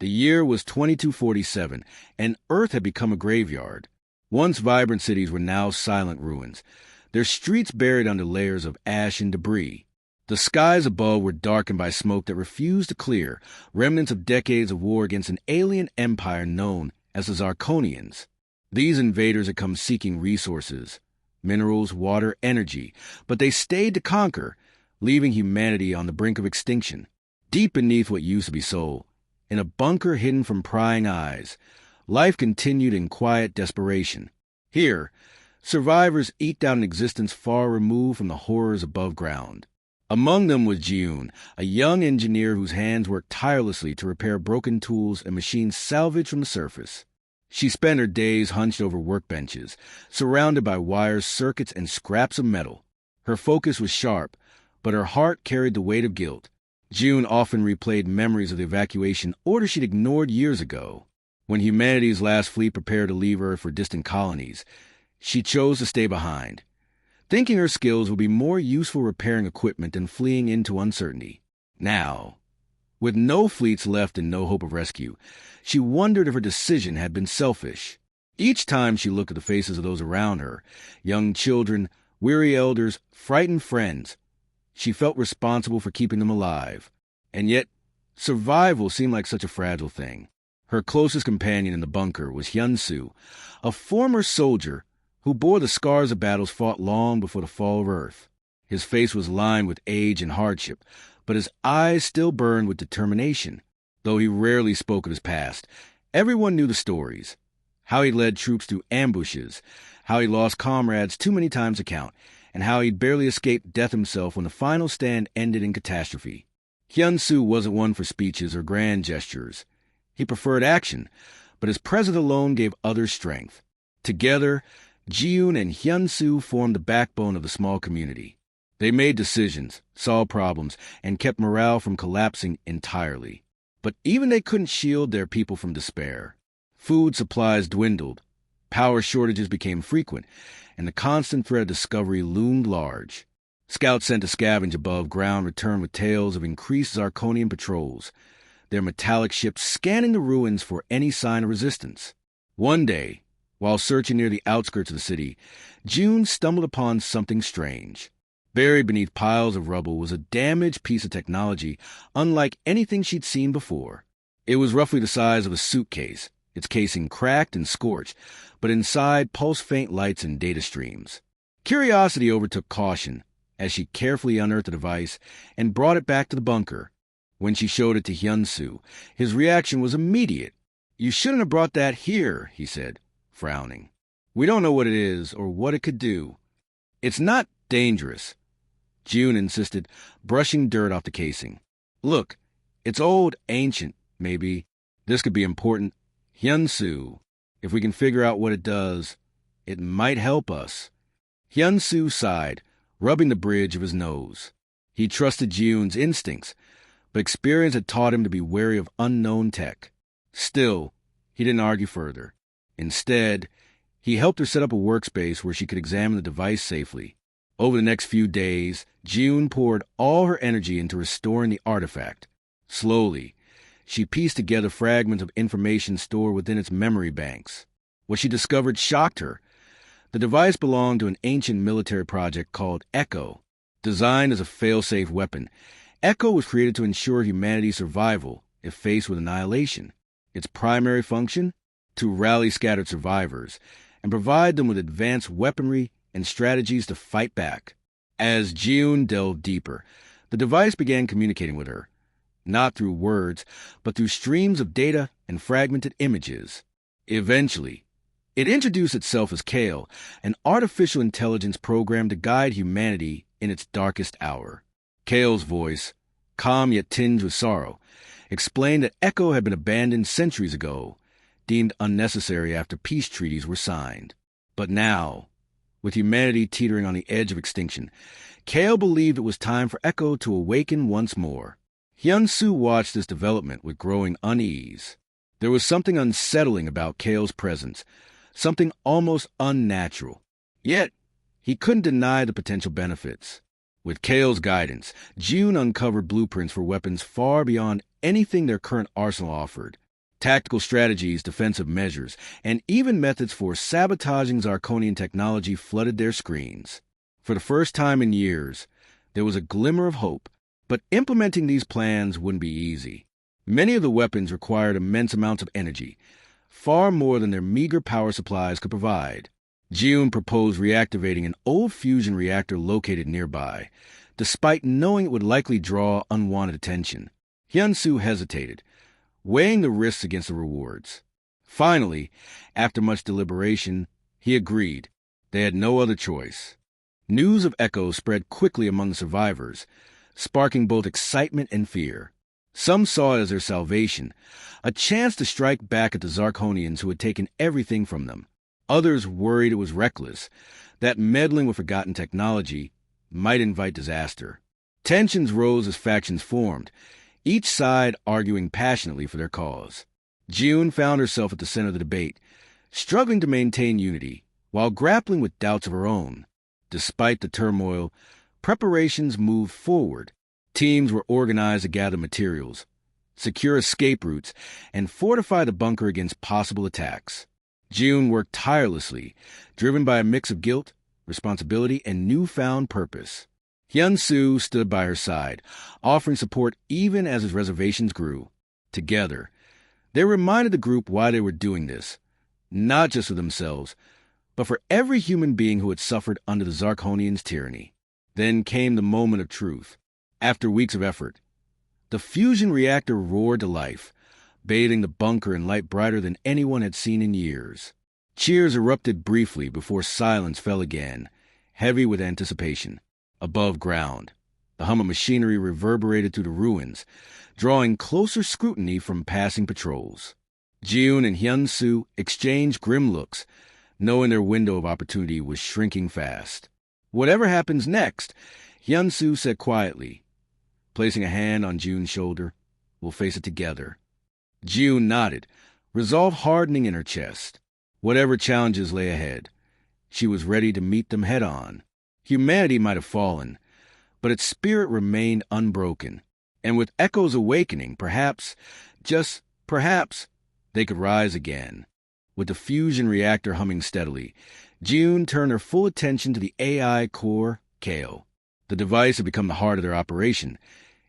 The year was 2247, and Earth had become a graveyard. Once vibrant cities were now silent ruins, their streets buried under layers of ash and debris. The skies above were darkened by smoke that refused to clear, remnants of decades of war against an alien empire known as the Zarkonians. These invaders had come seeking resources, minerals, water, energy, but they stayed to conquer, leaving humanity on the brink of extinction. Deep beneath what used to be Seoul, in a bunker hidden from prying eyes, life continued in quiet desperation. Here, survivors eked out an existence far removed from the horrors above ground. Among them was Ji-yoon, a young engineer whose hands worked tirelessly to repair broken tools and machines salvaged from the surface. She spent her days hunched over workbenches, surrounded by wires, circuits, and scraps of metal. Her focus was sharp, but her heart carried the weight of guilt. Ji-yoon often replayed memories of the evacuation order she'd ignored years ago. When humanity's last fleet prepared to leave Earth for distant colonies, she chose to stay behind, thinking her skills would be more useful repairing equipment than fleeing into uncertainty. Now, with no fleets left and no hope of rescue, she wondered if her decision had been selfish. Each time she looked at the faces of those around her, young children, weary elders, frightened friends, she felt responsible for keeping them alive. And yet, survival seemed like such a fragile thing. Her closest companion in the bunker was Hyun-soo, a former soldier who bore the scars of battles fought long before the fall of Earth. His face was lined with age and hardship, but his eyes still burned with determination. Though he rarely spoke of his past, everyone knew the stories. How he led troops through ambushes, how he lost comrades too many times to count, and how he'd barely escaped death himself when the final stand ended in catastrophe. Hyun-soo wasn't one for speeches or grand gestures. He preferred action, but his presence alone gave others strength. Together, Ji-yoon and Hyun-soo formed the backbone of the small community. They made decisions, solved problems, and kept morale from collapsing entirely. But even they couldn't shield their people from despair. Food supplies dwindled, power shortages became frequent, and the constant threat of discovery loomed large. Scouts sent to scavenge above ground returned with tales of increased Zarkonian patrols, their metallic ships scanning the ruins for any sign of resistance. One day, while searching near the outskirts of the city, June stumbled upon something strange. Buried beneath piles of rubble was a damaged piece of technology unlike anything she'd seen before. It was roughly the size of a suitcase, its casing cracked and scorched, but inside pulsed faint lights and data streams. Curiosity overtook caution as she carefully unearthed the device and brought it back to the bunker. When she showed it to Hyun-soo, his reaction was immediate. "You shouldn't have brought that here," he said, frowning. "We don't know what it is or what it could do." "It's not dangerous," June insisted, brushing dirt off the casing. "Look, it's old, ancient, maybe. This could be important. Hyun-soo, if we can figure out what it does, it might help us." Hyun-soo sighed, rubbing the bridge of his nose. He trusted Ji-yoon's instincts, but experience had taught him to be wary of unknown tech. Still, he didn't argue further. Instead, he helped her set up a workspace where she could examine the device safely. Over the next few days, Ji-yoon poured all her energy into restoring the artifact. Slowly, she pieced together fragments of information stored within its memory banks. What she discovered shocked her. The device belonged to an ancient military project called Echo. Designed as a fail-safe weapon, Echo was created to ensure humanity's survival if faced with annihilation. Its primary function? To rally scattered survivors and provide them with advanced weaponry and strategies to fight back. As Ji-yoon delved deeper, the device began communicating with her, not through words, but through streams of data and fragmented images. Eventually, it introduced itself as Kale, an artificial intelligence programmed to guide humanity in its darkest hour. Kale's voice, calm yet tinged with sorrow, explained that Echo had been abandoned centuries ago, deemed unnecessary after peace treaties were signed. But now, with humanity teetering on the edge of extinction, Kale believed it was time for Echo to awaken once more. Hyun-soo watched this development with growing unease. There was something unsettling about Kale's presence, something almost unnatural. Yet, he couldn't deny the potential benefits. With Kale's guidance, June uncovered blueprints for weapons far beyond anything their current arsenal offered. Tactical strategies, defensive measures, and even methods for sabotaging Zarkonian technology flooded their screens. For the first time in years, there was a glimmer of hope, but implementing these plans wouldn't be easy. Many of the weapons required immense amounts of energy, far more than their meager power supplies could provide. Jiun proposed reactivating an old fusion reactor located nearby, despite knowing it would likely draw unwanted attention. Hyun-Soo hesitated, weighing the risks against the rewards. Finally, after much deliberation, he agreed. They had no other choice. News of Echo spread quickly among the survivors, sparking both excitement and fear. Some saw it as their salvation, a chance to strike back at the Zarkonians who had taken everything from them. Others worried it was reckless, that meddling with forgotten technology might invite disaster. Tensions rose as factions formed, each side arguing passionately for their cause. Jiun found herself at the center of the debate, struggling to maintain unity, while grappling with doubts of her own. Despite the turmoil, preparations moved forward. Teams were organized to gather materials, secure escape routes, and fortify the bunker against possible attacks. Jiun worked tirelessly, driven by a mix of guilt, responsibility, and newfound purpose. Hyun-Soo stood by her side, offering support even as his reservations grew. Together, they reminded the group why they were doing this, not just for themselves, but for every human being who had suffered under the Zarkonians' tyranny. Then came the moment of truth. After weeks of effort, the fusion reactor roared to life, bathing the bunker in light brighter than anyone had seen in years. Cheers erupted briefly before silence fell again, heavy with anticipation. Above ground, the hum of machinery reverberated through the ruins, drawing closer scrutiny from passing patrols. Jiun and Hyun-Soo exchanged grim looks, knowing their window of opportunity was shrinking fast. Whatever happens next, Hyun-Soo said quietly, placing a hand on Jiun's shoulder, we'll face it together. Jiun nodded, resolve hardening in her chest. Whatever challenges lay ahead, she was ready to meet them head-on. Humanity might have fallen, but its spirit remained unbroken. And with Echo's awakening, perhaps, just perhaps, they could rise again. With the fusion reactor humming steadily, Jiun turned her full attention to the AI core, KO. The device had become the heart of their operation,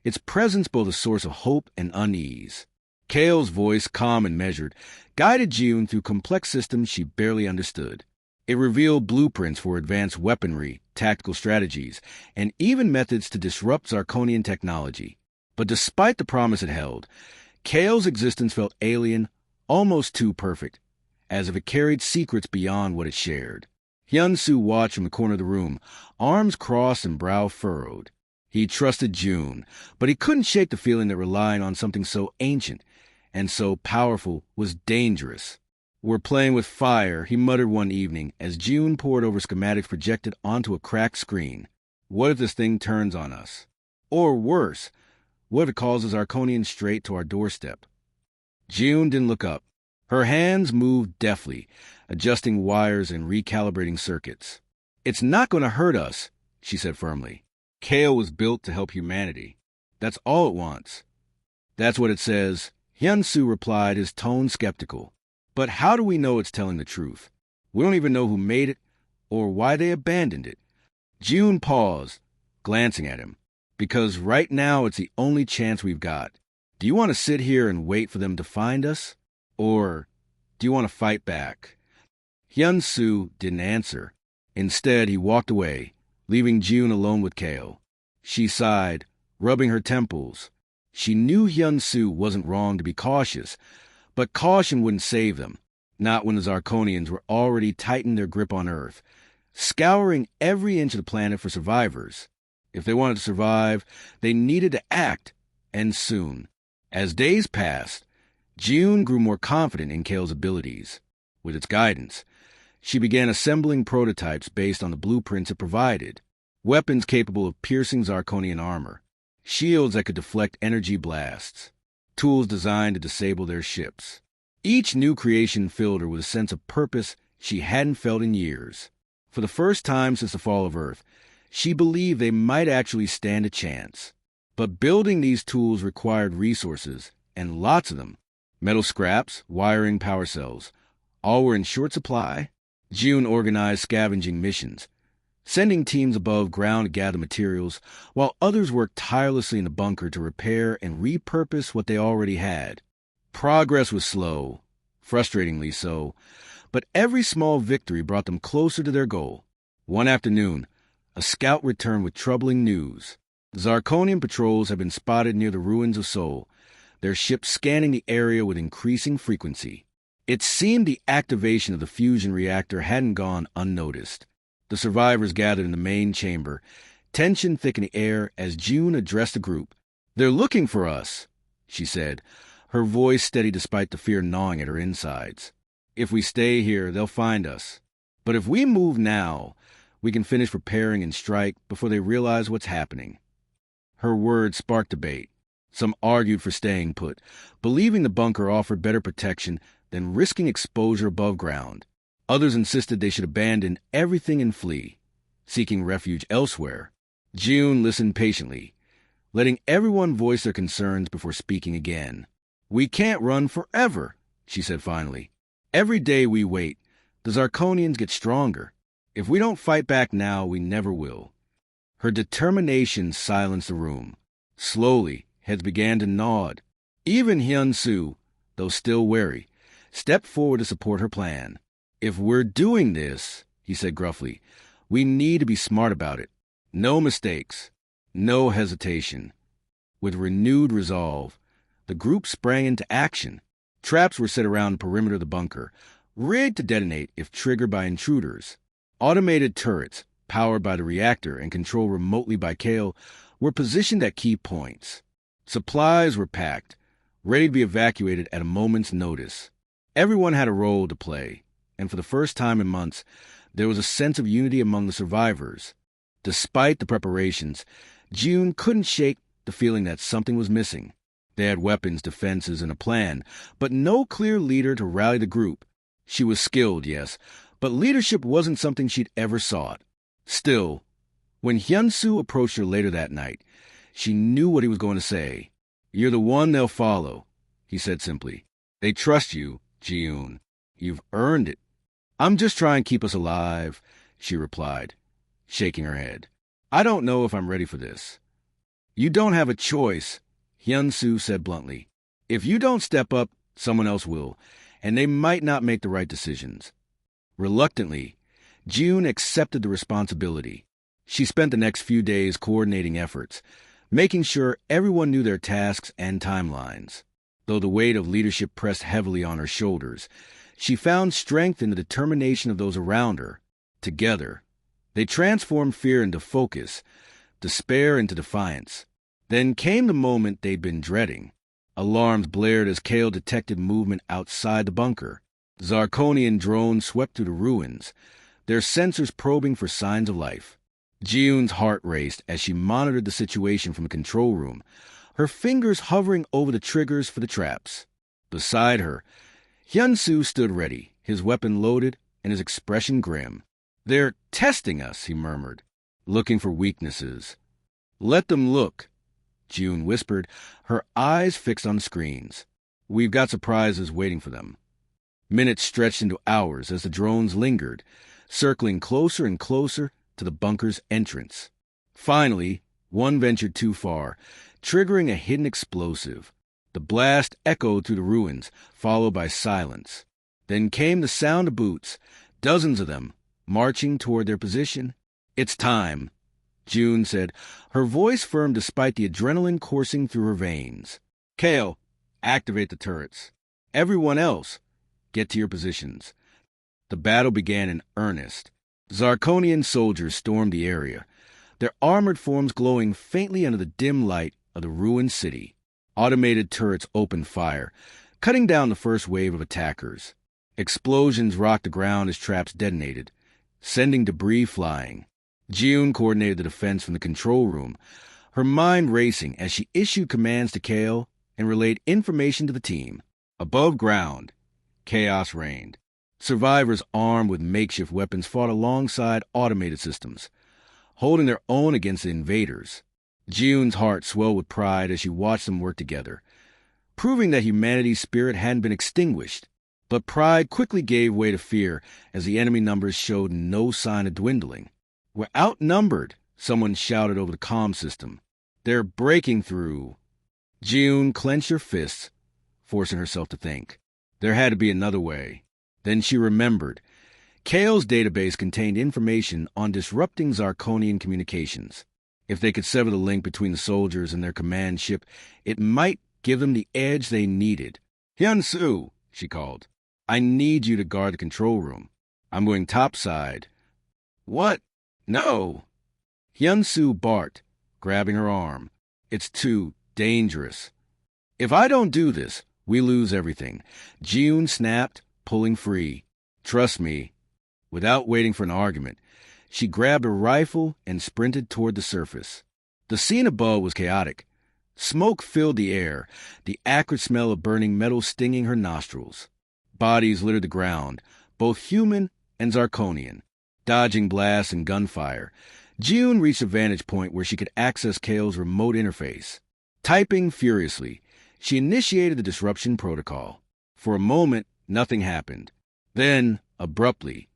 its presence both a source of hope and unease. KO's voice, calm and measured, guided Jiun through complex systems she barely understood. It revealed blueprints for advanced weaponry, tactical strategies, and even methods to disrupt Zarkonian technology. But despite the promise it held, KO's existence felt alien, almost too perfect, as if it carried secrets beyond what it shared. Hyun-Soo watched from the corner of the room, arms crossed and brow furrowed. He trusted Jiun, but he couldn't shake the feeling that relying on something so ancient and so powerful was dangerous. We're playing with fire, he muttered one evening as Jiun pored over schematics projected onto a cracked screen. What if this thing turns on us? Or worse, what if it calls the Zarkonians straight to our doorstep? Jiun didn't look up. Her hands moved deftly, adjusting wires and recalibrating circuits. It's not going to hurt us, she said firmly. KO was built to help humanity. That's all it wants. That's what it says, Hyun-Soo replied, his tone skeptical. But how do we know it's telling the truth? We don't even know who made it or why they abandoned it. Jiun paused, glancing at him. Because right now it's the only chance we've got. Do you want to sit here and wait for them to find us? Or do you want to fight back? Hyun-Soo didn't answer. Instead, he walked away, leaving Jiun alone with KO. She sighed, rubbing her temples. She knew Hyun-Soo wasn't wrong to be cautious, but caution wouldn't save them, not when the Zarkonians were already tightened their grip on Earth, scouring every inch of the planet for survivors. If they wanted to survive, they needed to act, and soon. As days passed, Jiun grew more confident in KO's abilities. With its guidance, she began assembling prototypes based on the blueprints it provided, weapons capable of piercing Zarkonian armor, shields that could deflect energy blasts, tools designed to disable their ships. Each new creation filled her with a sense of purpose she hadn't felt in years. For the first time since the fall of Earth, she believed they might actually stand a chance. But building these tools required resources, and lots of them. Metal scraps, wiring, power cells. All were in short supply. June organized scavenging missions, sending teams above ground to gather materials, while others worked tirelessly in the bunker to repair and repurpose what they already had. Progress was slow, frustratingly so, but every small victory brought them closer to their goal. One afternoon, a scout returned with troubling news. Zarkonian patrols had been spotted near the ruins of Sol, their ships scanning the area with increasing frequency. It seemed the activation of the fusion reactor hadn't gone unnoticed. The survivors gathered in the main chamber, tension thick in the air as June addressed the group. "They're looking for us," she said, her voice steady despite the fear gnawing at her insides. "If we stay here, they'll find us. But if we move now, we can finish preparing and strike before they realize what's happening." Her words sparked debate. Some argued for staying put, believing the bunker offered better protection than risking exposure above ground. Others insisted they should abandon everything and flee, seeking refuge elsewhere. June listened patiently, letting everyone voice their concerns before speaking again. "We can't run forever," she said finally. "Every day we wait, the Zarkonians get stronger. If we don't fight back now, we never will." Her determination silenced the room. Slowly, heads began to nod. Even Hyun-soo, though still wary, stepped forward to support her plan. "If we're doing this," he said gruffly, "we need to be smart about it. No mistakes. No hesitation." With renewed resolve, the group sprang into action. Traps were set around the perimeter of the bunker, rigged to detonate if triggered by intruders. Automated turrets, powered by the reactor and controlled remotely by Kale, were positioned at key points. Supplies were packed, ready to be evacuated at a moment's notice. Everyone had a role to play, and for the first time in months, there was a sense of unity among the survivors. Despite the preparations, June couldn't shake the feeling that something was missing. They had weapons, defenses, and a plan, but no clear leader to rally the group. She was skilled, yes, but leadership wasn't something she'd ever sought. Still, when Hyun-soo approached her later that night, she knew what he was going to say. "You're the one they'll follow," he said simply. "They trust you, Ji-yoon. You've earned it." "I'm just trying to keep us alive," she replied, shaking her head. "I don't know if I'm ready for this." "You don't have a choice," Hyun-soo said bluntly. "If you don't step up, someone else will, and they might not make the right decisions." Reluctantly, June accepted the responsibility. She spent the next few days coordinating efforts, making sure everyone knew their tasks and timelines. Though the weight of leadership pressed heavily on her shoulders, she found strength in the determination of those around her. Together, they transformed fear into focus, despair into defiance. Then came the moment they'd been dreading. Alarms blared as Kale detected movement outside the bunker. Zarkonian drones swept through the ruins, their sensors probing for signs of life. Ji-yoon's heart raced as she monitored the situation from the control room, her fingers hovering over the triggers for the traps. Beside her, Hyun-soo stood ready, his weapon loaded and his expression grim. "They're testing us," he murmured, looking for weaknesses. "Let them look," June whispered, her eyes fixed on the screens. "We've got surprises waiting for them." Minutes stretched into hours as the drones lingered, circling closer and closer to the bunker's entrance. Finally, one ventured too far, triggering a hidden explosive. The blast echoed through the ruins, followed by silence. Then came the sound of boots, dozens of them, marching toward their position. "It's time," June said, her voice firm despite the adrenaline coursing through her veins. "Kale, activate the turrets. Everyone else, get to your positions." The battle began in earnest. Zarkonian soldiers stormed the area, their armored forms glowing faintly under the dim light of the ruined city. Automated turrets opened fire, cutting down the first wave of attackers. Explosions rocked the ground as traps detonated, sending debris flying. Ji-yoon coordinated the defense from the control room, her mind racing as she issued commands to Kale and relayed information to the team. Above ground, chaos reigned. Survivors armed with makeshift weapons fought alongside automated systems, holding their own against the invaders. Ji-yoon's heart swelled with pride as she watched them work together. proving that humanity's spirit hadn't been extinguished. But pride quickly gave way to fear as the enemy numbers showed no sign of dwindling. "We're outnumbered," someone shouted over the comm system. "They're breaking through." June clenched her fists, forcing herself to think. There had to be another way. Then she remembered. Kale's database contained information on disrupting Zarkonian communications. If they could sever the link between the soldiers and their command ship, it might give them the edge they needed. "Hyun-soo," she called. "I need you to guard the control room. I'm going topside." "What? No." Hyun-soo barked, grabbing her arm. "It's too dangerous." "If I don't do this, we lose everything." June snapped, pulling free. "Trust me." Without waiting for an argument, she grabbed a rifle and sprinted toward the surface. The scene above was chaotic. Smoke filled the air, the acrid smell of burning metal stinging her nostrils. Bodies littered the ground, both human and Zarkonian. Dodging blasts and gunfire, June reached a vantage point where she could access Kale's remote interface. Typing furiously, she initiated the disruption protocol. For a moment, nothing happened. Then, abruptly,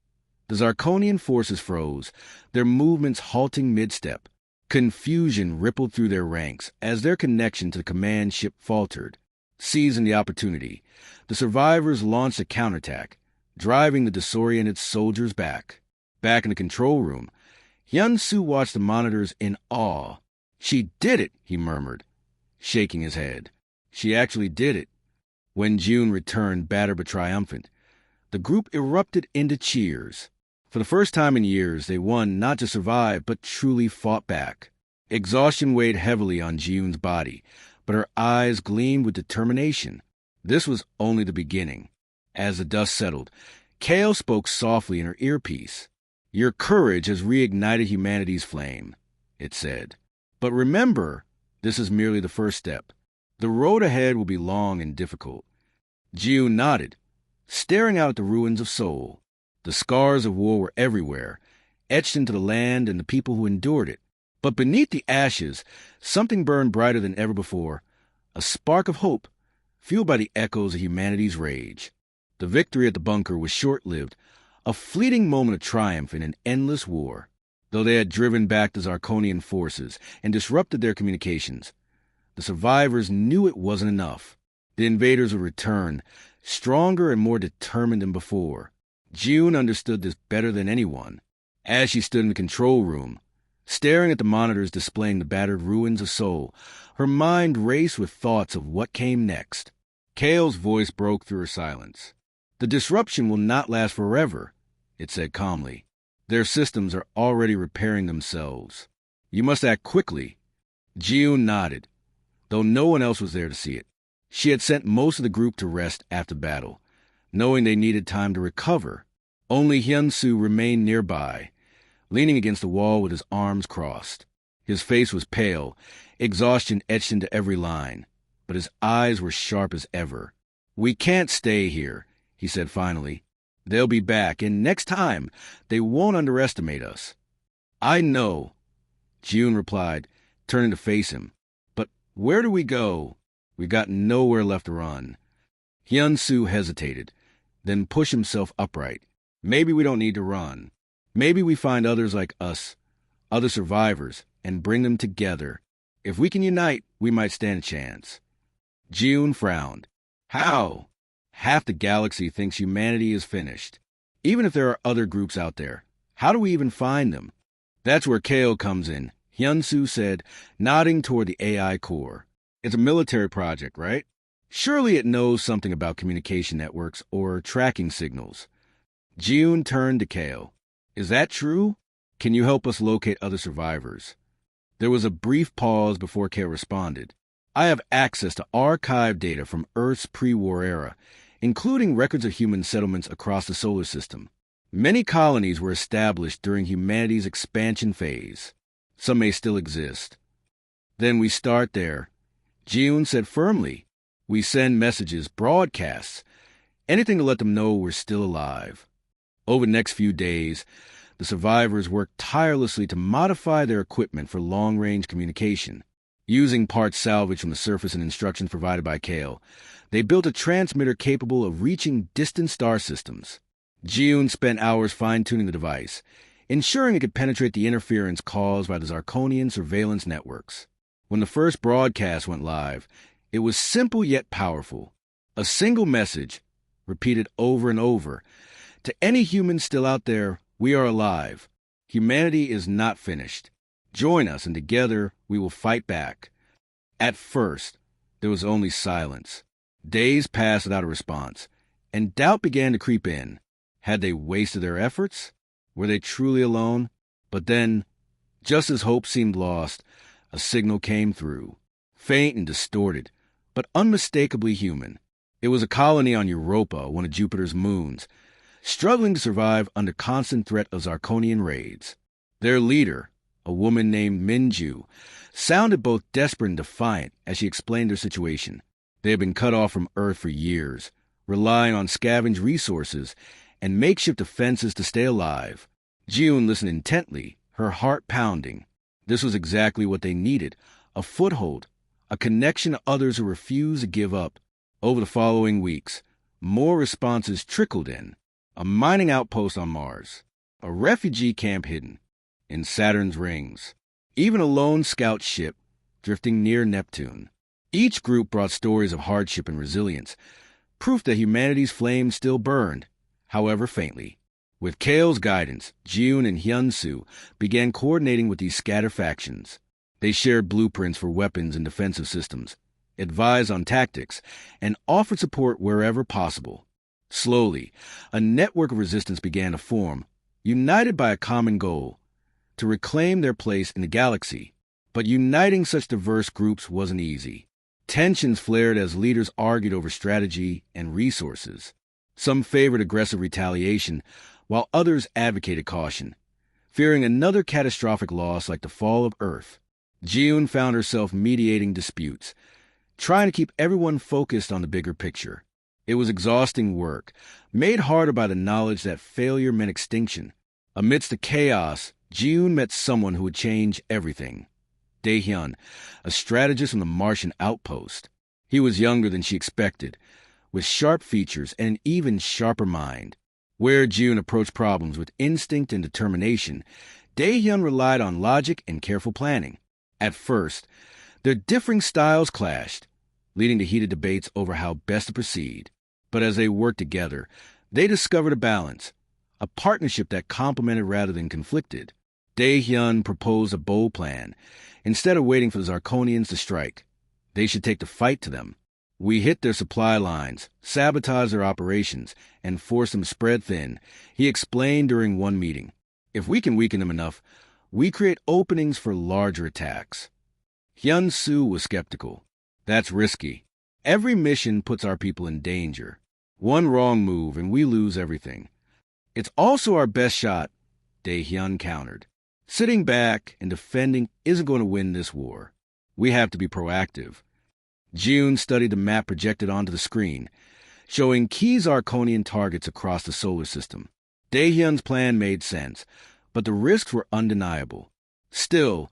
the Zarkonian forces froze, their movements halting mid-step. Confusion rippled through their ranks as their connection to the command ship faltered. Seizing the opportunity, the survivors launched a counterattack, driving the disoriented soldiers back. Back in the control room, Hyun-soo watched the monitors in awe. "She did it," he murmured, shaking his head. "She actually did it." When June returned, battered but triumphant, the group erupted into cheers. For the first time in years, they won not just survive, but truly fought back. Exhaustion weighed heavily on June's body, but her eyes gleamed with determination. This was only the beginning. As the dust settled, Kale spoke softly in her earpiece. "Your courage has reignited humanity's flame," it said. "But remember, this is merely the first step. The road ahead will be long and difficult." June nodded, staring out at the ruins of Seoul. The scars of war were everywhere, etched into the land and the people who endured it. But beneath the ashes, something burned brighter than ever before, a spark of hope, fueled by the echoes of humanity's rage. The victory at the bunker was short-lived, a fleeting moment of triumph in an endless war. Though they had driven back the Zarkonian forces and disrupted their communications, the survivors knew it wasn't enough. The invaders would return, stronger and more determined than before. June understood this better than anyone. As she stood in the control room, staring at the monitors displaying the battered ruins of Seoul, her mind raced with thoughts of what came next. Kale's voice broke through her silence. "The disruption will not last forever," it said calmly. "Their systems are already repairing themselves. You must act quickly." June nodded, though no one else was there to see it. She had sent most of the group to rest after battle, knowing they needed time to recover. Only Hyun-soo remained nearby, leaning against the wall with his arms crossed. His face was pale, exhaustion etched into every line, but his eyes were sharp as ever. "We can't stay here," he said finally. "They'll be back, and next time, they won't underestimate us." "I know," June replied, turning to face him. "But where do we go? We've got nowhere left to run." Hyun-soo hesitated, then pushed himself upright. "Maybe we don't need to run. Maybe we find others like us, other survivors, and bring them together. If we can unite, we might stand a chance." June frowned. "How?" "Half the galaxy thinks humanity is finished. Even if there are other groups out there, how do we even find them?" "That's where Kale comes in," Hyun-soo said, nodding toward the AI core. "It's a military project, right? Surely it knows something about communication networks or tracking signals." June turned to Kale. "Is that true? Can you help us locate other survivors?" There was a brief pause before Kale responded. "I have access to archive data from Earth's pre-war era, including records of human settlements across the solar system. Many colonies were established during humanity's expansion phase. Some may still exist." "Then we start there," June said firmly. "We send messages, broadcasts, anything to let them know we're still alive." Over the next few days, the survivors worked tirelessly to modify their equipment for long-range communication. Using parts salvaged from the surface and instructions provided by Kale, they built a transmitter capable of reaching distant star systems. Jiun spent hours fine-tuning the device, ensuring it could penetrate the interference caused by the Zarkonian surveillance networks. When the first broadcast went live, it was simple yet powerful. A single message, repeated over and over. To any humans still out there, we are alive. Humanity is not finished. Join us, and together we will fight back. At first, there was only silence. Days passed without a response, and doubt began to creep in. Had they wasted their efforts? Were they truly alone? But then, just as hope seemed lost, a signal came through. Faint and distorted, but unmistakably human. It was a colony on Europa, one of Jupiter's moons, struggling to survive under constant threat of Zarkonian raids. Their leader, a woman named Minju, sounded both desperate and defiant as she explained their situation. They had been cut off from Earth for years, relying on scavenged resources and makeshift defenses to stay alive. Jiun listened intently, her heart pounding. This was exactly what they needed, a foothold, a connection to others who refused to give up. Over the following weeks, more responses trickled in. A mining outpost on Mars, a refugee camp hidden in Saturn's rings, even a lone scout ship drifting near Neptune. Each group brought stories of hardship and resilience, proof that humanity's flame still burned, however faintly. With Kale's guidance, Jiun and Hyun-soo began coordinating with these scattered factions. They shared blueprints for weapons and defensive systems, advised on tactics, and offered support wherever possible. Slowly, a network of resistance began to form, united by a common goal, to reclaim their place in the galaxy. But uniting such diverse groups wasn't easy. Tensions flared as leaders argued over strategy and resources. Some favored aggressive retaliation, while others advocated caution, fearing another catastrophic loss like the fall of Earth. Jiun found herself mediating disputes, trying to keep everyone focused on the bigger picture. It was exhausting work, made harder by the knowledge that failure meant extinction. Amidst the chaos, Jiun met someone who would change everything. Dae-hyun, a strategist from the Martian outpost. He was younger than she expected, with sharp features and an even sharper mind. Where Jiun approached problems with instinct and determination, Dae-hyun relied on logic and careful planning. At first, their differing styles clashed, leading to heated debates over how best to proceed. But as they worked together, they discovered a balance, a partnership that complemented rather than conflicted. Dae-hyun proposed a bold plan. Instead of waiting for the Zarkonians to strike, they should take the fight to them. We hit their supply lines, sabotage their operations, and force them spread thin, he explained during one meeting. If we can weaken them enough, we create openings for larger attacks. Hyun-soo was skeptical. That's risky. Every mission puts our people in danger. One wrong move and we lose everything. It's also our best shot, Dae-hyun countered. Sitting back and defending isn't going to win this war. We have to be proactive. Jiun studied the map projected onto the screen, showing key Zarkonian targets across the solar system. Dae-hyun's plan made sense, but the risks were undeniable. Still,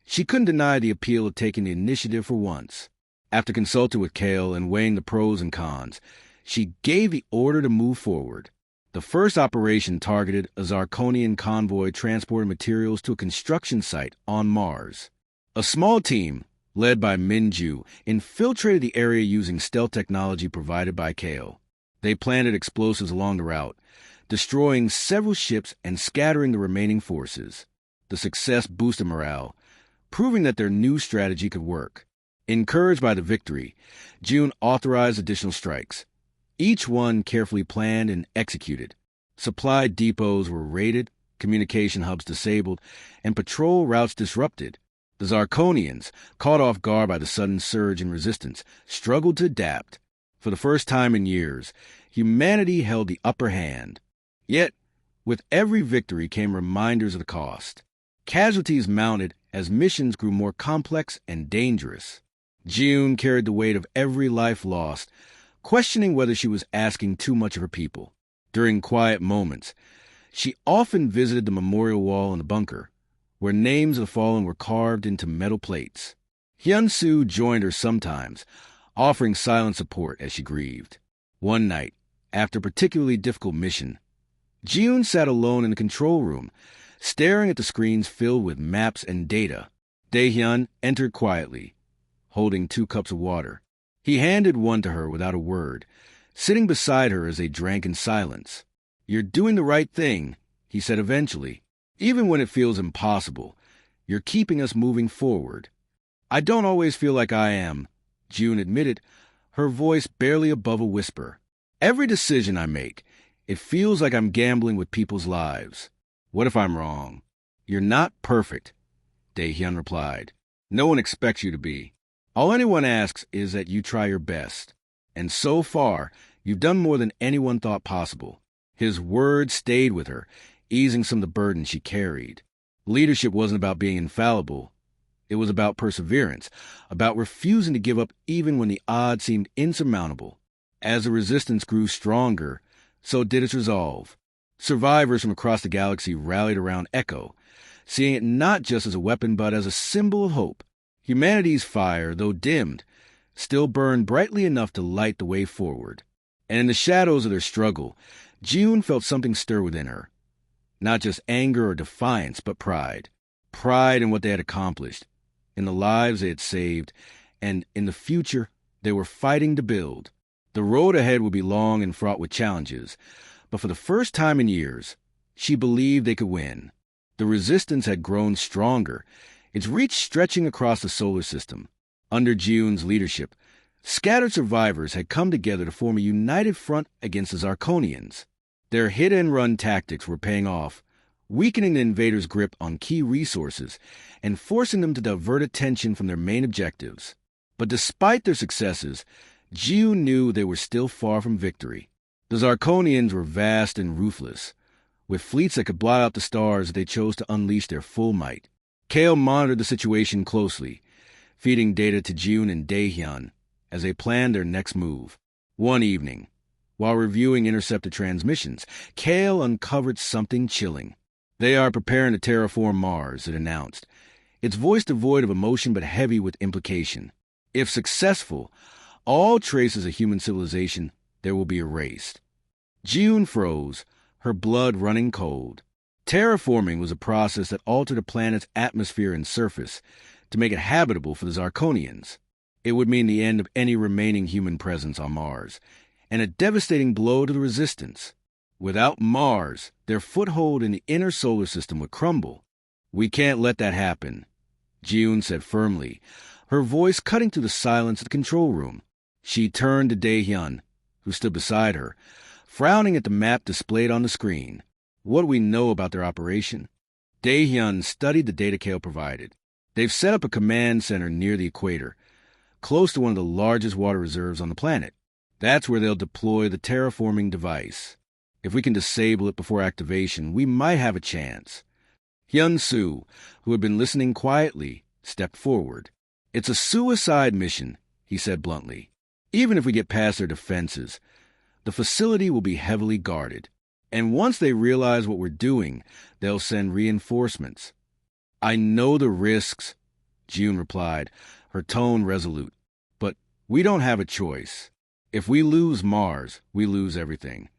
she couldn't deny the appeal of taking the initiative for once. After consulting with Kale and weighing the pros and cons, she gave the order to move forward. The first operation targeted a Zarkonian convoy transporting materials to a construction site on Mars. A small team, led by Minju, infiltrated the area using stealth technology provided by Kale. They planted explosives along the route, destroying several ships and scattering the remaining forces. The success boosted morale, proving that their new strategy could work. Encouraged by the victory, Jiun authorized additional strikes, each one carefully planned and executed. Supply depots were raided, communication hubs disabled, and patrol routes disrupted. The Zarkonians, caught off guard by the sudden surge in resistance, struggled to adapt. For the first time in years, humanity held the upper hand. Yet, with every victory came reminders of the cost. Casualties mounted as missions grew more complex and dangerous. Jiun carried the weight of every life lost, questioning whether she was asking too much of her people. During quiet moments, she often visited the memorial wall in the bunker, where names of the fallen were carved into metal plates. Hyun-soo joined her sometimes, offering silent support as she grieved. One night, after a particularly difficult mission, Jiun sat alone in the control room, staring at the screens filled with maps and data. Dae-hyun entered quietly, holding 2 cups of water. He handed one to her without a word, sitting beside her as they drank in silence. "You're doing the right thing," he said eventually. "Even when it feels impossible, you're keeping us moving forward." "I don't always feel like I am," June admitted, her voice barely above a whisper. "Every decision I make, it feels like I'm gambling with people's lives. What if I'm wrong?" "You're not perfect," Dae-hyun replied. "No one expects you to be. All anyone asks is that you try your best. And so far, you've done more than anyone thought possible." His words stayed with her, easing some of the burden she carried. Leadership wasn't about being infallible. It was about perseverance, about refusing to give up even when the odds seemed insurmountable. As the resistance grew stronger, so did its resolve. Survivors from across the galaxy rallied around Echo, seeing it not just as a weapon but as a symbol of hope. Humanity's fire, though dimmed, still burned brightly enough to light the way forward. And in the shadows of their struggle, June felt something stir within her. Not just anger or defiance, but pride. Pride in what they had accomplished, in the lives they had saved, and in the future they were fighting to build. The road ahead would be long and fraught with challenges, but for the first time in years, she believed they could win. The resistance had grown stronger, its reach stretching across the solar system. Under Jiun's leadership, scattered survivors had come together to form a united front against the Zarkonians. Their hit-and-run tactics were paying off, weakening the invaders' grip on key resources and forcing them to divert attention from their main objectives. But despite their successes, Jiun knew they were still far from victory. The Zarkonians were vast and ruthless, with fleets that could blot out the stars if they chose to unleash their full might. Kale monitored the situation closely, feeding data to Jiun and Dae-hyun as they planned their next move. One evening, while reviewing intercepted transmissions, Kale uncovered something chilling. "They are preparing to terraform Mars," it announced, its voice devoid of emotion but heavy with implication. "If successful, all traces of human civilization there will be erased." June froze, her blood running cold. Terraforming was a process that altered a planet's atmosphere and surface to make it habitable for the Zarkonians. It would mean the end of any remaining human presence on Mars, and a devastating blow to the Resistance. Without Mars, their foothold in the inner solar system would crumble. "We can't let that happen," June said firmly, her voice cutting through the silence of the control room. She turned to Dae-hyun, who stood beside her, frowning at the map displayed on the screen. "What do we know about their operation?" Dae-hyun studied the data Kale provided. "They've set up a command center near the equator, close to one of the largest water reserves on the planet. That's where they'll deploy the terraforming device. If we can disable it before activation, we might have a chance." Hyun-soo, who had been listening quietly, stepped forward. "It's a suicide mission," he said bluntly. "Even if we get past their defenses, the facility will be heavily guarded. And once they realize what we're doing, they'll send reinforcements." "I know the risks," June replied, her tone resolute. "But we don't have a choice. If we lose Mars, we lose everything."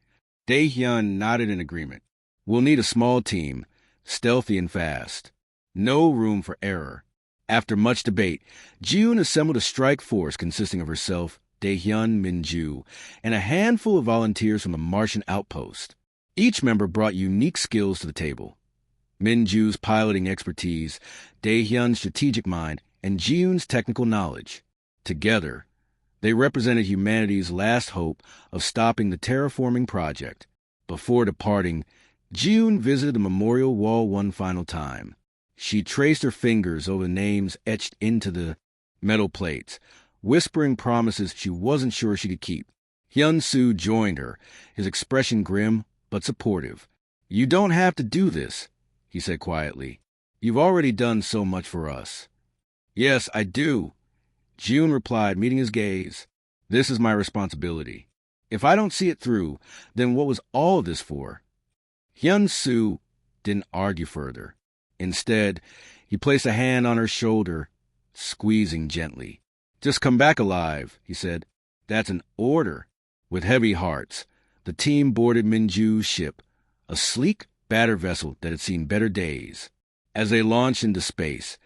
Dae-hyun nodded in agreement. "We'll need a small team, stealthy and fast. No room for error." After much debate, June assembled a strike force consisting of herself, Dae-hyun, Min-ju, and a handful of volunteers from the Martian outpost. Each member brought unique skills to the table. Min-ju's piloting expertise, Dae-hyun's strategic mind, and Jiun's technical knowledge. Together, they represented humanity's last hope of stopping the terraforming project. Before departing, Jiun visited the memorial wall one final time. She traced her fingers over the names etched into the metal plates, whispering promises she wasn't sure she could keep. Hyun-soo joined her, his expression grim but supportive. "You don't have to do this," he said quietly. "You've already done so much for us." "Yes, I do," June replied, meeting his gaze. "This is my responsibility. If I don't see it through, then what was all this for?" Hyun-soo didn't argue further. Instead, he placed a hand on her shoulder squeezing gently. "Just come back alive," he said. "That's an order." With heavy hearts, the team boarded Minju's ship, a sleek, battered vessel that had seen better days. As they launched into space,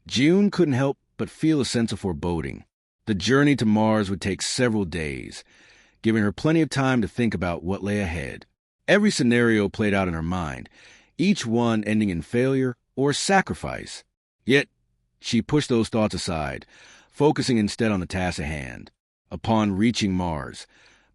June couldn't help but feel a sense of foreboding. The journey to Mars would take several days, giving her plenty of time to think about what lay ahead. Every scenario played out in her mind, each one ending in failure or sacrifice. Yet, she pushed those thoughts aside, focusing instead on the task at hand. Upon reaching Mars,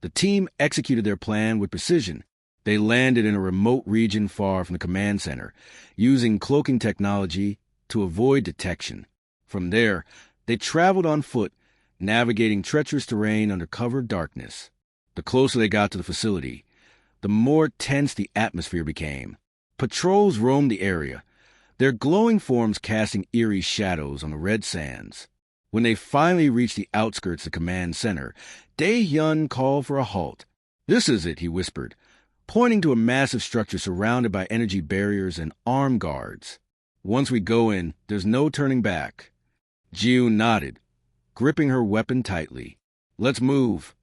the team executed their plan with precision. They landed in a remote region far from the command center, using cloaking technology to avoid detection. From there, they traveled on foot, navigating treacherous terrain under cover of darkness. The closer they got to the facility, the more tense the atmosphere became. Patrols roamed the area, their glowing forms casting eerie shadows on the red sands. When they finally reached the outskirts of the command center, Dae-hyun called for a halt. "This is it," he whispered, pointing to a massive structure surrounded by energy barriers and armed guards. "Once we go in, there's no turning back." Ji-yoon nodded, gripping her weapon tightly. "Let's move."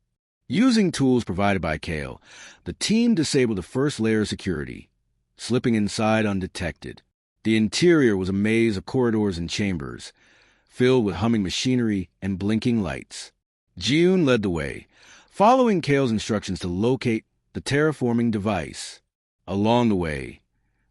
Using tools provided by Kale, the team disabled the first layer of security, slipping inside undetected. The interior was a maze of corridors and chambers, filled with humming machinery and blinking lights. Ji-yoon led the way, following Kale's instructions to locate the terraforming device. Along the way,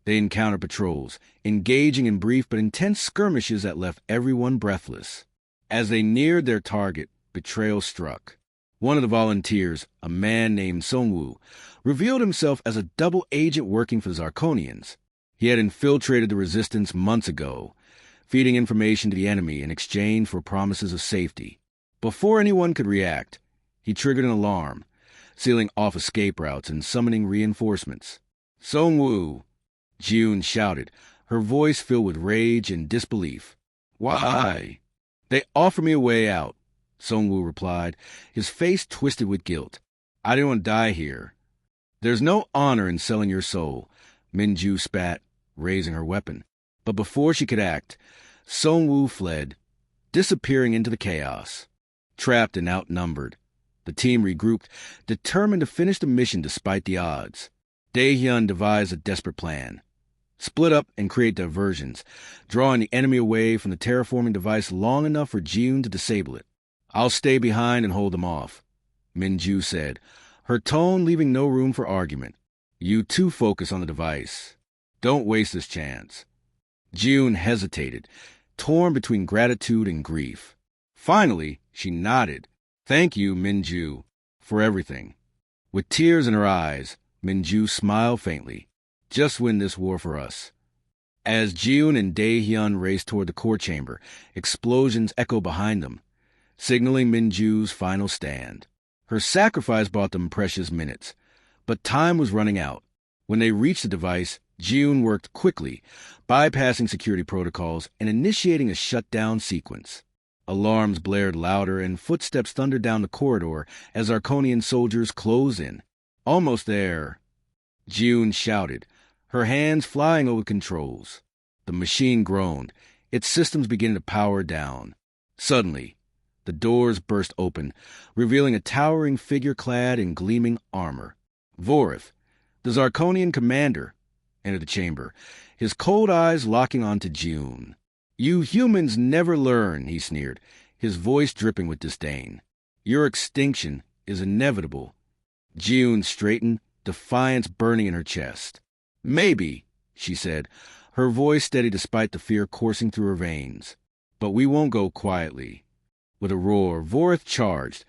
they encountered patrols, engaging in brief but intense skirmishes that left everyone breathless. As they neared their target, betrayal struck. One of the volunteers, a man named Song-woo, revealed himself as a double agent working for the Zarkonians. He had infiltrated the resistance months ago, feeding information to the enemy in exchange for promises of safety. Before anyone could react, he triggered an alarm, sealing off escape routes and summoning reinforcements. "Song-woo!" Ji-yoon shouted, her voice filled with rage and disbelief. "Why?" "They offered me a way out," Song-woo replied, his face twisted with guilt. "I didn't want to die here." "There's no honor in selling your soul," Minju spat, raising her weapon. But before she could act, Song-woo fled, disappearing into the chaos. Trapped and outnumbered, the team regrouped, determined to finish the mission despite the odds. Dae-hyun devised a desperate plan. Split up and create diversions, drawing the enemy away from the terraforming device long enough for Ji-yoon to disable it. "I'll stay behind and hold them off," Minju said, her tone leaving no room for argument. "You too focus on the device. Don't waste this chance." Ji-yoon hesitated, torn between gratitude and grief. Finally, she nodded. "Thank you, Minju, for everything." With tears in her eyes, Minju smiled faintly. "Just win this war for us." As Ji-yoon and Dae-hyun raced toward the core chamber, explosions echoed behind them, signaling Minju's final stand. Her sacrifice bought them precious minutes, but time was running out. When they reached the device, Ji-yoon worked quickly, bypassing security protocols and initiating a shutdown sequence. Alarms blared louder and footsteps thundered down the corridor as Zarkonian soldiers closed in. "Almost there," Ji-yoon shouted, her hands flying over controls. The machine groaned, its systems beginning to power down. Suddenly, the doors burst open, revealing a towering figure clad in gleaming armor. Vorith, the Zarkonian commander, entered the chamber, his cold eyes locking onto Ji-yoon. "You humans never learn," he sneered, his voice dripping with disdain. "Your extinction is inevitable." Ji-yoon straightened, defiance burning in her chest. "Maybe," she said, her voice steady despite the fear coursing through her veins. "But we won't go quietly." With a roar, Vorith charged,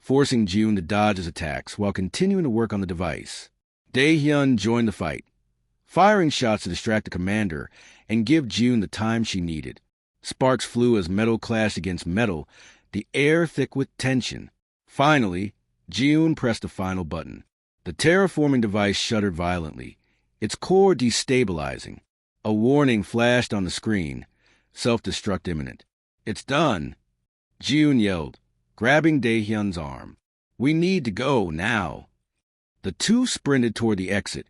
forcing Ji-yoon to dodge his attacks while continuing to work on the device. Dae-hyun joined the fight, firing shots to distract the commander and give Ji-yoon the time she needed. Sparks flew as metal clashed against metal, the air thick with tension. Finally, Ji-yoon pressed the final button. The terraforming device shuddered violently, its core destabilizing. A warning flashed on the screen, self-destruct imminent. "It's done," Ji-yoon yelled, grabbing Dae-hyun's arm. "We need to go now." The two sprinted toward the exit,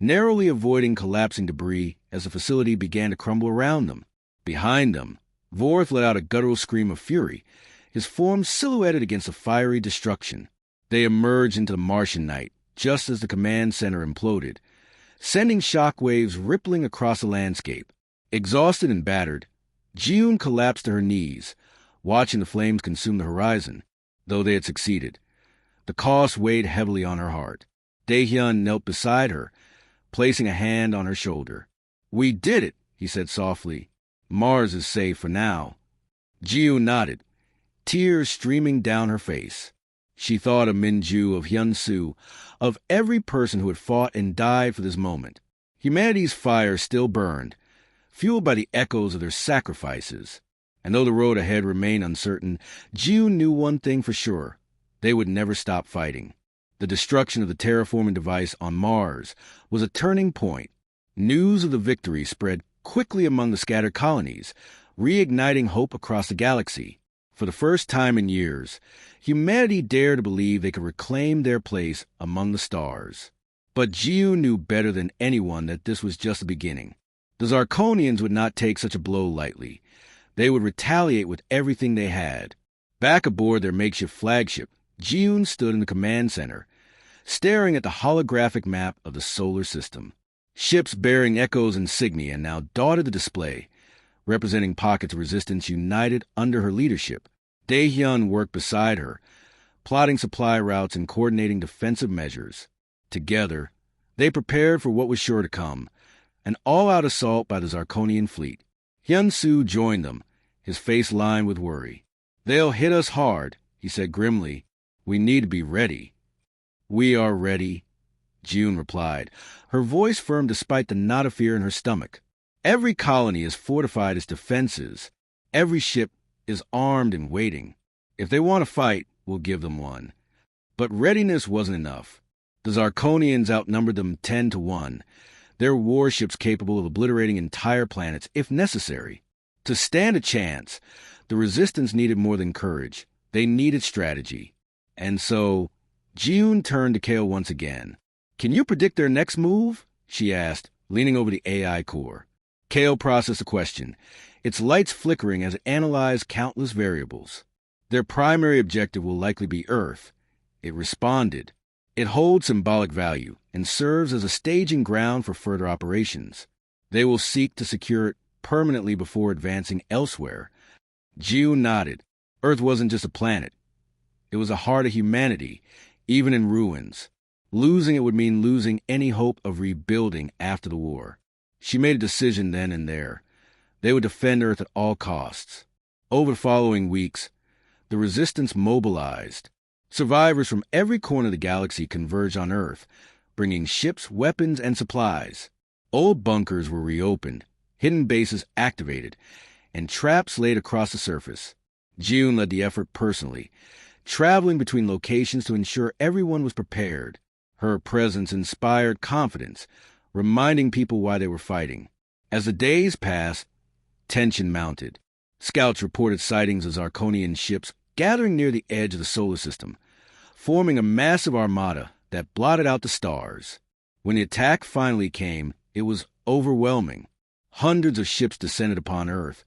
narrowly avoiding collapsing debris as the facility began to crumble around them. Behind them, Vorth let out a guttural scream of fury, his form silhouetted against the fiery destruction. They emerged into the Martian night, just as the command center imploded, sending shockwaves rippling across the landscape. Exhausted and battered, Jiyun collapsed to her knees, watching the flames consume the horizon. Though they had succeeded, the cost weighed heavily on her heart. Daehyun knelt beside her, placing a hand on her shoulder. "We did it," he said softly. "Mars is safe for now." Jiyun nodded, tears streaming down her face. She thought of Minju, of Hyun-soo, of every person who had fought and died for this moment. Humanity's fire still burned, fueled by the echoes of their sacrifices. And though the road ahead remained uncertain, Jiyun knew one thing for sure: they would never stop fighting. The destruction of the terraforming device on Mars was a turning point. News of the victory spread quickly among the scattered colonies, reigniting hope across the galaxy. For the first time in years, humanity dared to believe they could reclaim their place among the stars. But Jiyun knew better than anyone that this was just the beginning. The Zarkonians would not take such a blow lightly. They would retaliate with everything they had. Back aboard their makeshift flagship, Jiyun stood in the command center, staring at the holographic map of the solar system. Ships bearing Echo's insignia now dotted the display, representing pockets of resistance united under her leadership. Daehyun worked beside her, plotting supply routes and coordinating defensive measures. Together, they prepared for what was sure to come, an all-out assault by the Zarkonian fleet. Hyun-soo joined them, his face lined with worry. "They'll hit us hard," he said grimly. "We need to be ready." "We are ready," Jiyun replied, her voice firm despite the knot of fear in her stomach. "Every colony has fortified its defenses. Every ship is armed and waiting. If they want to fight, we'll give them one." But readiness wasn't enough. The Zarkonians outnumbered them 10-1, their warships capable of obliterating entire planets if necessary. To stand a chance, the resistance needed more than courage. They needed strategy. And so, Jiyun turned to Kale once again. "Can you predict their next move?" she asked, leaning over the AI core. Kale processed the question, its lights flickering as it analyzed countless variables. "Their primary objective will likely be Earth," it responded. "It holds symbolic value and serves as a staging ground for further operations. They will seek to secure it permanently before advancing elsewhere." Jiyun nodded. Earth wasn't just a planet. It was the heart of humanity, even in ruins. Losing it would mean losing any hope of rebuilding after the war. She made a decision then and there. They would defend Earth at all costs. Over the following weeks, the resistance mobilized. Survivors from every corner of the galaxy converged on Earth, bringing ships, weapons, and supplies. Old bunkers were reopened, hidden bases activated, and traps laid across the surface. Jiyun led the effort personally, traveling between locations to ensure everyone was prepared. Her presence inspired confidence, reminding people why they were fighting. As the days passed, tension mounted. Scouts reported sightings of Zarkonian ships gathering near the edge of the solar system, forming a massive armada that blotted out the stars. When the attack finally came, it was overwhelming. Hundreds of ships descended upon Earth,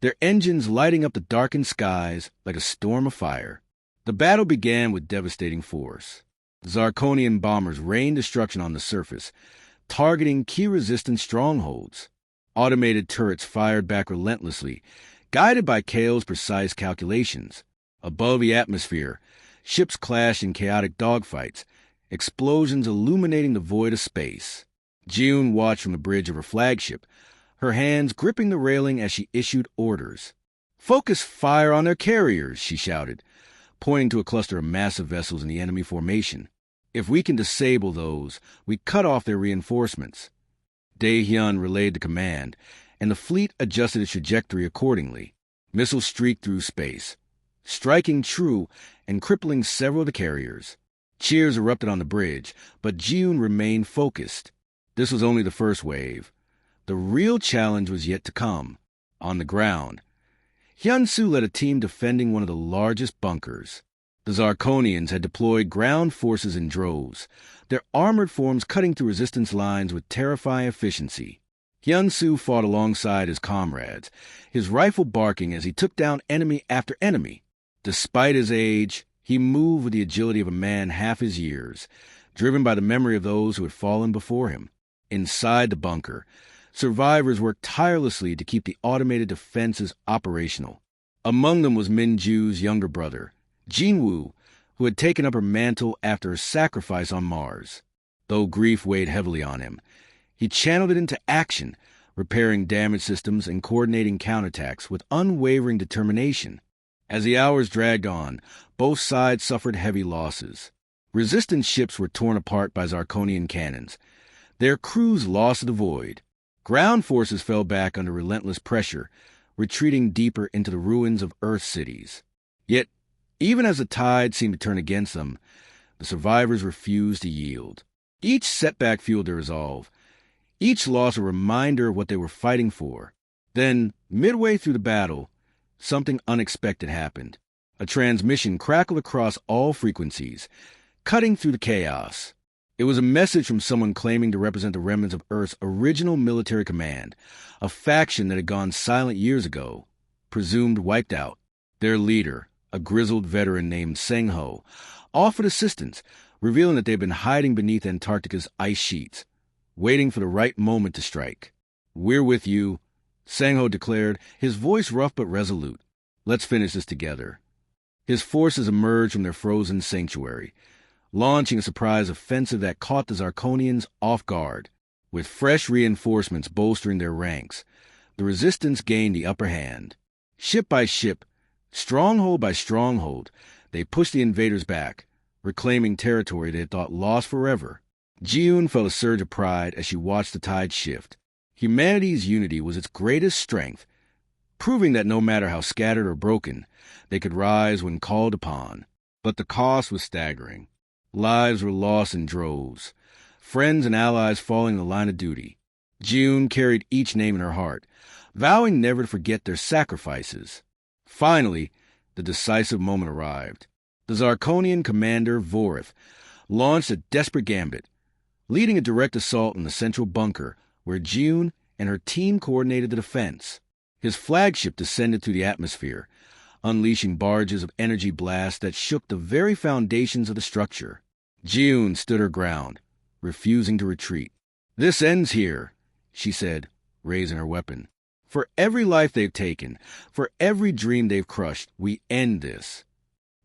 their engines lighting up the darkened skies like a storm of fire. The battle began with devastating force. The Zarkonian bombers rained destruction on the surface, targeting key resistance strongholds. Automated turrets fired back relentlessly, guided by Kale's precise calculations. Above the atmosphere, ships clashed in chaotic dogfights, explosions illuminating the void of space. Jiyun watched from the bridge of her flagship, her hands gripping the railing as she issued orders. "Focus fire on their carriers," she shouted, pointing to a cluster of massive vessels in the enemy formation. "If we can disable those, we cut off their reinforcements." Daehyun relayed the command, and the fleet adjusted its trajectory accordingly. Missiles streaked through space, striking true and crippling several of the carriers. Cheers erupted on the bridge, but Jiyun remained focused. This was only the first wave. The real challenge was yet to come. On the ground, Hyun-soo led a team defending one of the largest bunkers. The Zarkonians had deployed ground forces in droves, their armored forms cutting through resistance lines with terrifying efficiency. Hyun-soo fought alongside his comrades, his rifle barking as he took down enemy after enemy. Despite his age, he moved with the agility of a man half his years, driven by the memory of those who had fallen before him. Inside the bunker, survivors worked tirelessly to keep the automated defenses operational. Among them was Min-ju's younger brother, Jin-woo, who had taken up her mantle after her sacrifice on Mars. Though grief weighed heavily on him, he channeled it into action, repairing damaged systems and coordinating counterattacks with unwavering determination. As the hours dragged on, both sides suffered heavy losses. Resistance ships were torn apart by Zarkonian cannons, their crews lost to the void. Ground forces fell back under relentless pressure, retreating deeper into the ruins of Earth cities. Yet, even as the tide seemed to turn against them, the survivors refused to yield. Each setback fueled their resolve, each loss a reminder of what they were fighting for. Then, midway through the battle, something unexpected happened. A transmission crackled across all frequencies, cutting through the chaos. It was a message from someone claiming to represent the remnants of Earth's original military command, a faction that had gone silent years ago, presumed wiped out. Their leader, a grizzled veteran named Sang-ho, offered assistance, revealing that they had been hiding beneath Antarctica's ice sheets, waiting for the right moment to strike. "We're with you," Sang-ho declared, his voice rough but resolute. "Let's finish this together." His forces emerged from their frozen sanctuary, launching a surprise offensive that caught the Zarkonians off guard. With fresh reinforcements bolstering their ranks, the resistance gained the upper hand. Ship by ship, stronghold by stronghold, they pushed the invaders back, reclaiming territory they had thought lost forever. Ji-yoon felt a surge of pride as she watched the tide shift. Humanity's unity was its greatest strength, proving that no matter how scattered or broken, they could rise when called upon. But the cost was staggering. Lives were lost in droves, friends and allies falling in the line of duty. Ji-yoon carried each name in her heart, vowing never to forget their sacrifices. Finally, the decisive moment arrived. The Zarkonian commander, Vorith, launched a desperate gambit, leading a direct assault in the central bunker where Ji-yoon and her team coordinated the defense. His flagship descended through the atmosphere, unleashing barges of energy blasts that shook the very foundations of the structure. Ji-yoon stood her ground, refusing to retreat. "This ends here," she said, raising her weapon. "For every life they've taken, for every dream they've crushed, we end this."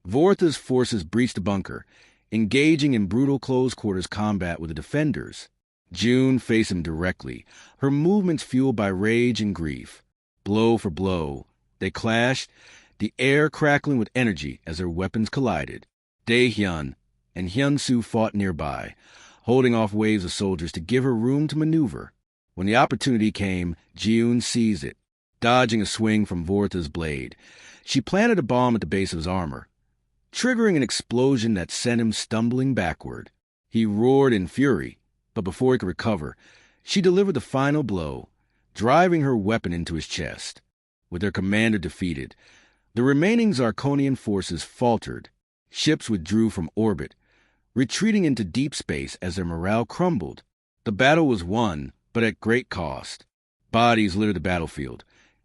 Vortha's forces breached the bunker, engaging in brutal close-quarters combat with the defenders. Ji-yoon faced them directly, her movements fueled by rage and grief. Blow for blow, they clashed, the air crackling with energy as their weapons collided. Dae-hyun and Hyun-soo fought nearby, holding off waves of soldiers to give her room to maneuver. When the opportunity came, Ji-yoon seized it. Dodging a swing from Vortha's blade, she planted a bomb at the base of his armor, triggering an explosion that sent him stumbling backward. He roared in fury, but before he could recover, she delivered the final blow, driving her weapon into his chest. With their commander defeated, the remaining Zarkonian forces faltered. Ships withdrew from orbit, retreating into deep space as their morale crumbled. The battle was won, but at great cost. Bodies littered the battlefield,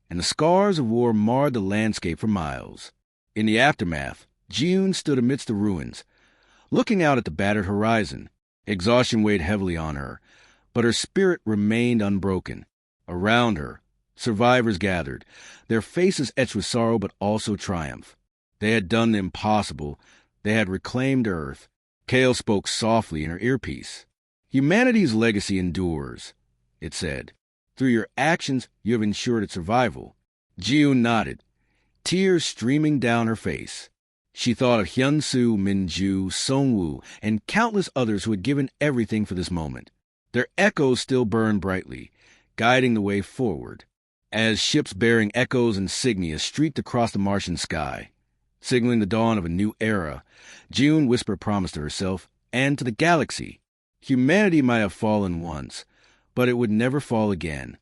and the scars of war marred the landscape for miles. In the aftermath, Ji-yoon stood amidst the ruins, looking out at the battered horizon. Exhaustion weighed heavily on her, but her spirit remained unbroken. Around her, survivors gathered, their faces etched with sorrow but also triumph. They had done the impossible. They had reclaimed Earth. Kale spoke softly in her earpiece. "Humanity's legacy endures," it said. "Through your actions, you have ensured its survival." Ji-yoon nodded, tears streaming down her face. She thought of Hyun-soo, Min-ju, Song-woo, and countless others who had given everything for this moment. Their echoes still burned brightly, guiding the way forward. As ships bearing echoes and insignia streaked across the Martian sky, signaling the dawn of a new era, Ji-yoon whispered a promise to herself and to the galaxy. Humanity might have fallen once, but it would never fall again.